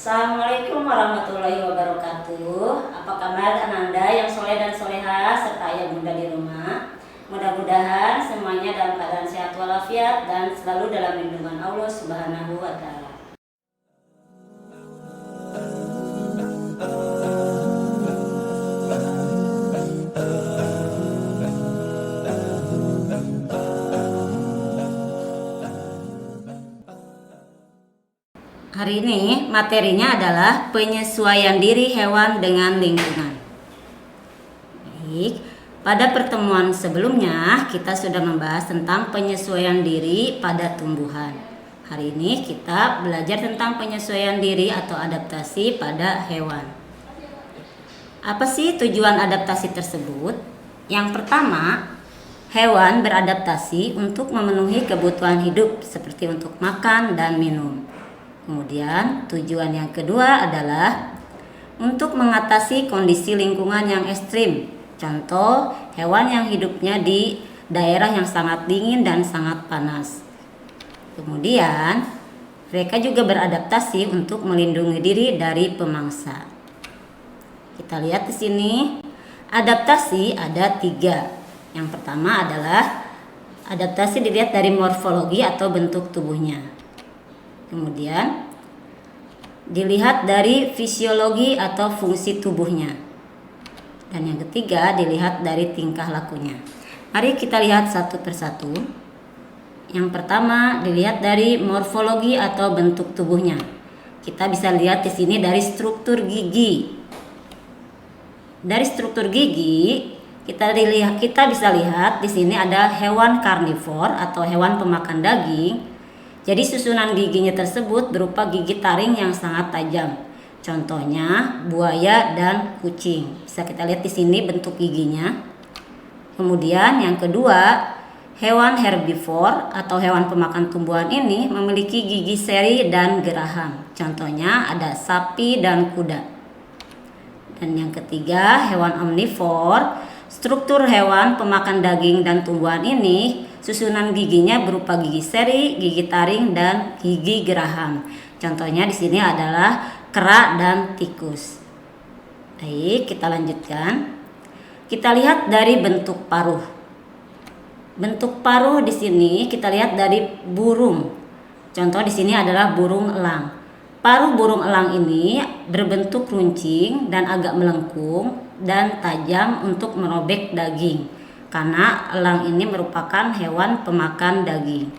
Assalamualaikum warahmatullahi wabarakatuh. Apa kabar Ananda yang soleh dan soleha serta ayah bunda di rumah? Mudah-mudahan semuanya dalam keadaan sehat walafiat dan selalu dalam lindungan Allah Subhanahu wa Ta'ala. Hari ini materinya adalah penyesuaian diri hewan dengan lingkungan. Baik, pada pertemuan sebelumnya kita sudah membahas tentang penyesuaian diri pada tumbuhan. Hari ini kita belajar tentang penyesuaian diri atau adaptasi pada hewan. Apa sih tujuan adaptasi tersebut? Yang pertama, hewan beradaptasi untuk memenuhi kebutuhan hidup seperti untuk makan dan minum. Kemudian tujuan yang kedua adalah untuk mengatasi kondisi lingkungan yang ekstrim. Contoh, hewan yang hidupnya di daerah yang sangat dingin dan sangat panas. Kemudian, mereka juga beradaptasi untuk melindungi diri dari pemangsa. Kita lihat di sini, adaptasi ada 3. Yang pertama adalah adaptasi dilihat dari morfologi atau bentuk tubuhnya. Kemudian dilihat dari fisiologi atau fungsi tubuhnya. Dan yang ketiga dilihat dari tingkah lakunya. Mari kita lihat satu persatu. Yang pertama dilihat dari morfologi atau bentuk tubuhnya. Kita bisa lihat di sini dari struktur gigi. Dari struktur gigi kita bisa lihat di sini ada hewan karnivor atau hewan pemakan daging. Jadi susunan giginya tersebut berupa gigi taring yang sangat tajam. Contohnya buaya dan kucing. Bisa kita lihat di sini bentuk giginya. Kemudian yang kedua, hewan herbivor atau hewan pemakan tumbuhan ini memiliki gigi seri dan geraham. Contohnya ada sapi dan kuda. Dan yang ketiga, hewan omnivor. Struktur hewan pemakan daging dan tumbuhan ini susunan giginya berupa gigi seri, gigi taring, dan gigi geraham. Contohnya di sini adalah kera dan tikus. Baik, kita lanjutkan. Kita lihat dari bentuk paruh. Bentuk paruh di sini kita lihat dari burung. Contoh di sini adalah burung elang. Paruh burung elang ini berbentuk runcing dan agak melengkung dan tajam untuk merobek daging. Karena elang ini merupakan hewan pemakan daging.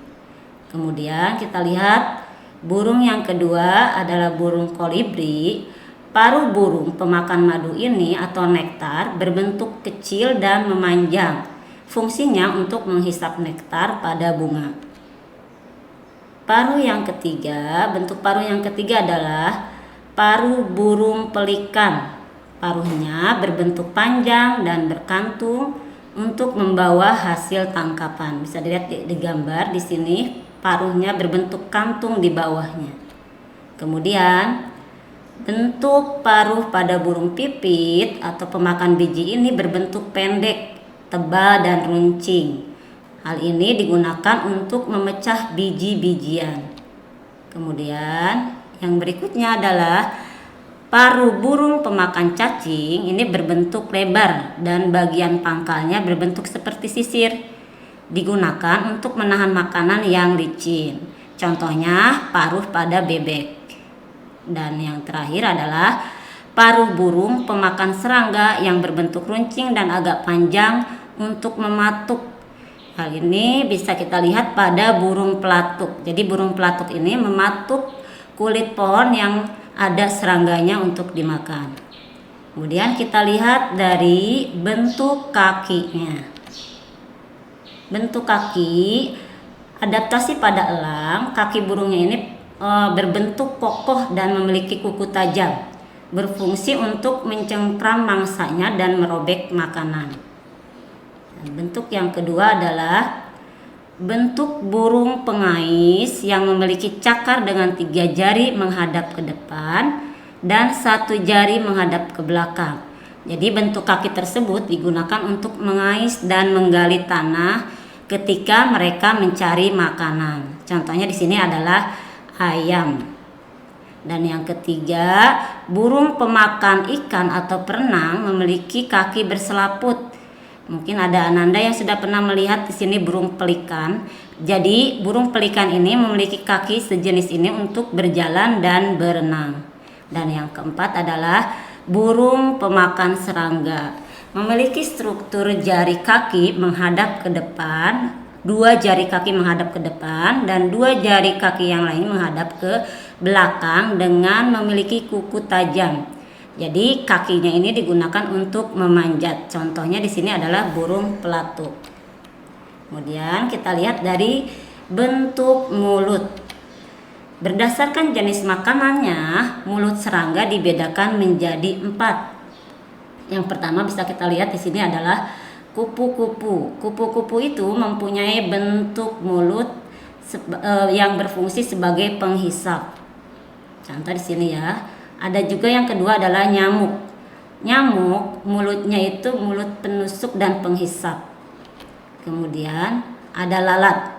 Kemudian kita lihat burung yang kedua adalah burung kolibri. Paruh burung pemakan madu ini atau nektar berbentuk kecil dan memanjang. Fungsinya untuk menghisap nektar pada bunga. Paruh yang ketiga, bentuk paruh yang ketiga adalah paruh burung pelikan. Paruhnya berbentuk panjang dan berkantung untuk membawa hasil tangkapan. Bisa dilihat di gambar di sini, paruhnya berbentuk kantung di bawahnya. Kemudian, bentuk paruh pada burung pipit atau pemakan biji ini berbentuk pendek, tebal dan runcing. Hal ini digunakan untuk memecah biji-bijian. Kemudian, yang berikutnya adalah paruh burung pemakan cacing ini berbentuk lebar dan bagian pangkalnya berbentuk seperti sisir. Digunakan untuk menahan makanan yang licin. Contohnya paruh pada bebek. Dan yang terakhir adalah paruh burung pemakan serangga yang berbentuk runcing dan agak panjang untuk mematuk. Hal ini bisa kita lihat pada burung pelatuk. Jadi burung pelatuk ini mematuk kulit pohon yang ada serangganya untuk dimakan. Kemudian kita lihat dari bentuk kakinya. Bentuk kaki, adaptasi pada elang, kaki burungnya ini berbentuk kokoh dan memiliki kuku tajam. Berfungsi untuk mencengkram mangsanya dan merobek makanan. Bentuk yang kedua adalah bentuk burung pengais yang memiliki cakar dengan 3 jari menghadap ke depan dan 1 jari menghadap ke belakang. Jadi bentuk kaki tersebut digunakan untuk mengais dan menggali tanah ketika mereka mencari makanan. Contohnya di sini adalah ayam. Dan yang ketiga, burung pemakan ikan atau perenang memiliki kaki berselaput. Mungkin ada Ananda yang sudah pernah melihat di sini burung pelikan. Jadi burung pelikan ini memiliki kaki sejenis ini untuk berjalan dan berenang. Dan yang keempat adalah burung pemakan serangga. Memiliki struktur jari kaki menghadap ke depan, 2 jari kaki menghadap ke depan dan 2 jari kaki yang lain menghadap ke belakang dengan memiliki kuku tajam. Jadi kakinya ini digunakan untuk memanjat. Contohnya di sini adalah burung pelatuk. Kemudian kita lihat dari bentuk mulut. Berdasarkan jenis makanannya, mulut serangga dibedakan menjadi 4. Yang pertama bisa kita lihat di sini adalah kupu-kupu. Kupu-kupu itu mempunyai bentuk mulut yang berfungsi sebagai penghisap. Contoh di sini ya. Ada juga yang kedua adalah nyamuk. Nyamuk mulutnya itu mulut penusuk dan penghisap. Kemudian ada lalat.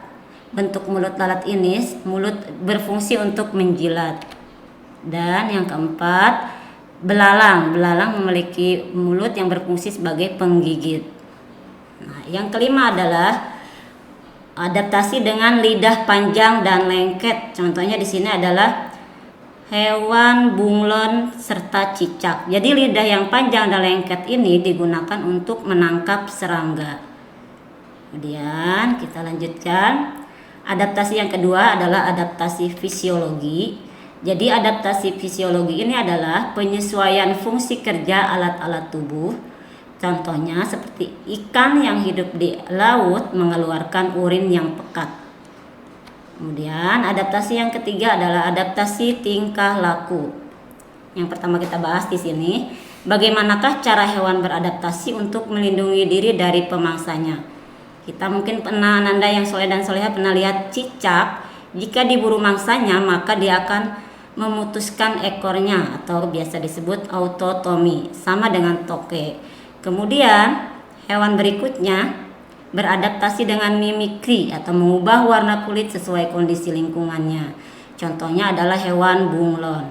Bentuk mulut lalat ini mulut berfungsi untuk menjilat. Dan yang keempat, belalang. Belalang memiliki mulut yang berfungsi sebagai penggigit. Nah, yang kelima adalah adaptasi dengan lidah panjang dan lengket. Contohnya di sini adalah hewan bunglon serta cicak. Jadi lidah yang panjang dan lengket ini digunakan untuk menangkap serangga. Kemudian kita lanjutkan. Adaptasi yang kedua adalah adaptasi fisiologi. Jadi adaptasi fisiologi ini adalah penyesuaian fungsi kerja alat-alat tubuh. Contohnya seperti ikan yang hidup di laut mengeluarkan urin yang pekat. Kemudian adaptasi yang ketiga adalah adaptasi tingkah laku. Yang pertama kita bahas di sini, bagaimanakah cara hewan beradaptasi untuk melindungi diri dari pemangsanya. Kita mungkin pernah, Ananda yang soleh dan soleha pernah lihat cicak, jika diburu mangsanya maka dia akan memutuskan ekornya atau biasa disebut autotomi, sama dengan toke. Kemudian hewan berikutnya beradaptasi dengan mimikri atau mengubah warna kulit sesuai kondisi lingkungannya. Contohnya adalah hewan bunglon.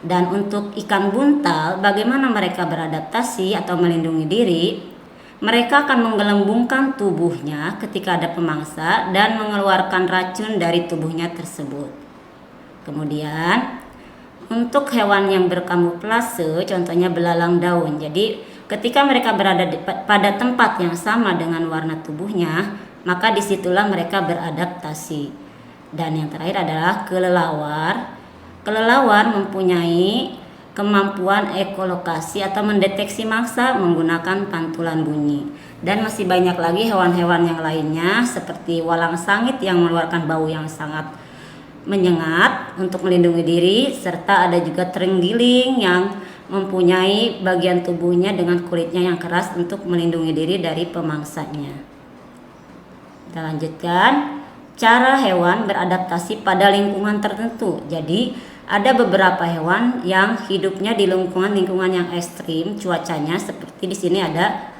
Dan untuk ikan buntal, bagaimana mereka beradaptasi atau melindungi diri? Mereka akan menggelembungkan tubuhnya ketika ada pemangsa dan mengeluarkan racun dari tubuhnya tersebut. Kemudian untuk hewan yang berkamuflase, contohnya belalang daun. Jadi ketika mereka berada pada tempat yang sama dengan warna tubuhnya, maka disitulah mereka beradaptasi. Dan yang terakhir adalah kelelawar. Kelelawar mempunyai kemampuan ekolokasi atau mendeteksi mangsa menggunakan pantulan bunyi. Dan masih banyak lagi hewan-hewan yang lainnya seperti walang sangit yang mengeluarkan bau yang sangat menyengat untuk melindungi diri, serta ada juga terenggiling yang mempunyai bagian tubuhnya dengan kulitnya yang keras untuk melindungi diri dari pemangsanya. Kita lanjutkan cara hewan beradaptasi pada lingkungan tertentu. Jadi ada beberapa hewan yang hidupnya di lingkungan yang ekstrim cuacanya, seperti di sini ada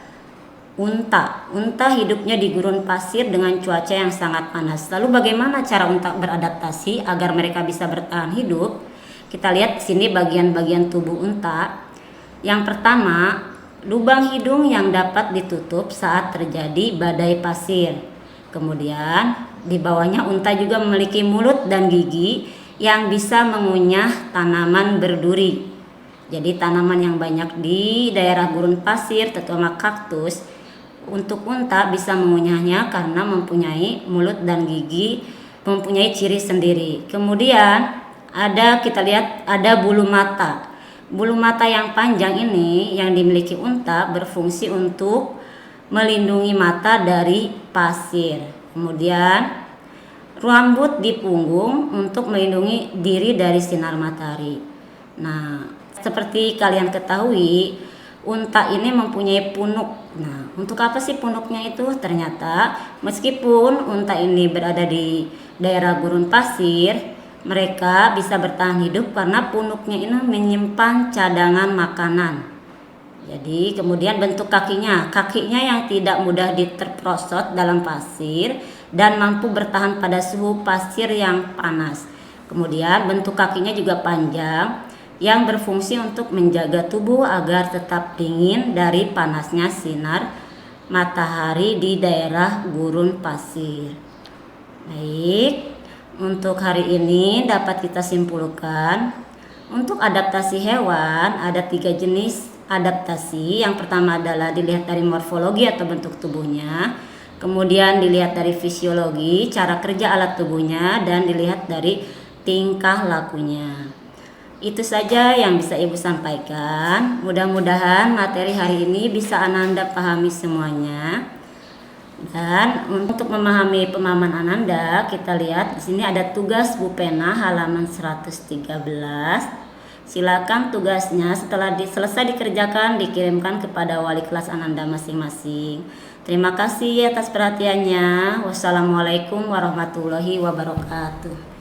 unta. Unta hidupnya di gurun pasir dengan cuaca yang sangat panas. Lalu bagaimana cara unta beradaptasi agar mereka bisa bertahan hidup? Kita lihat di sini bagian-bagian tubuh unta. Yang pertama, lubang hidung yang dapat ditutup saat terjadi badai pasir. Kemudian di bawahnya unta juga memiliki mulut dan gigi yang bisa mengunyah tanaman berduri. Jadi tanaman yang banyak di daerah gurun pasir, terutama kaktus, untuk unta bisa mengunyahnya karena mempunyai mulut dan gigi, mempunyai ciri sendiri. Kemudian kita lihat ada bulu mata. Bulu mata yang panjang ini yang dimiliki unta berfungsi untuk melindungi mata dari pasir. Kemudian rambut di punggung untuk melindungi diri dari sinar matahari. Nah, seperti kalian ketahui, unta ini mempunyai punuk. Nah, untuk apa sih punuknya itu? Ternyata meskipun unta ini berada di daerah gurun pasir, mereka bisa bertahan hidup karena punuknya ini menyimpan cadangan makanan. Jadi kemudian bentuk kakinya yang tidak mudah diterprosot dalam pasir dan mampu bertahan pada suhu pasir yang panas. Kemudian bentuk kakinya juga panjang yang berfungsi untuk menjaga tubuh agar tetap dingin dari panasnya sinar matahari di daerah gurun pasir. Baik, untuk hari ini dapat kita simpulkan untuk adaptasi hewan ada 3 jenis adaptasi. Yang pertama adalah dilihat dari morfologi atau bentuk tubuhnya, kemudian dilihat dari fisiologi, cara kerja alat tubuhnya, dan dilihat dari tingkah lakunya. Itu saja yang bisa Ibu sampaikan. Mudah-mudahan materi hari ini bisa Ananda pahami semuanya. Dan untuk memahami pemahaman Ananda, kita lihat di sini ada tugas Bu Pena halaman 113. Silakan tugasnya setelah selesai dikerjakan dikirimkan kepada wali kelas Ananda masing-masing. Terima kasih atas perhatiannya. Wassalamualaikum warahmatullahi wabarakatuh.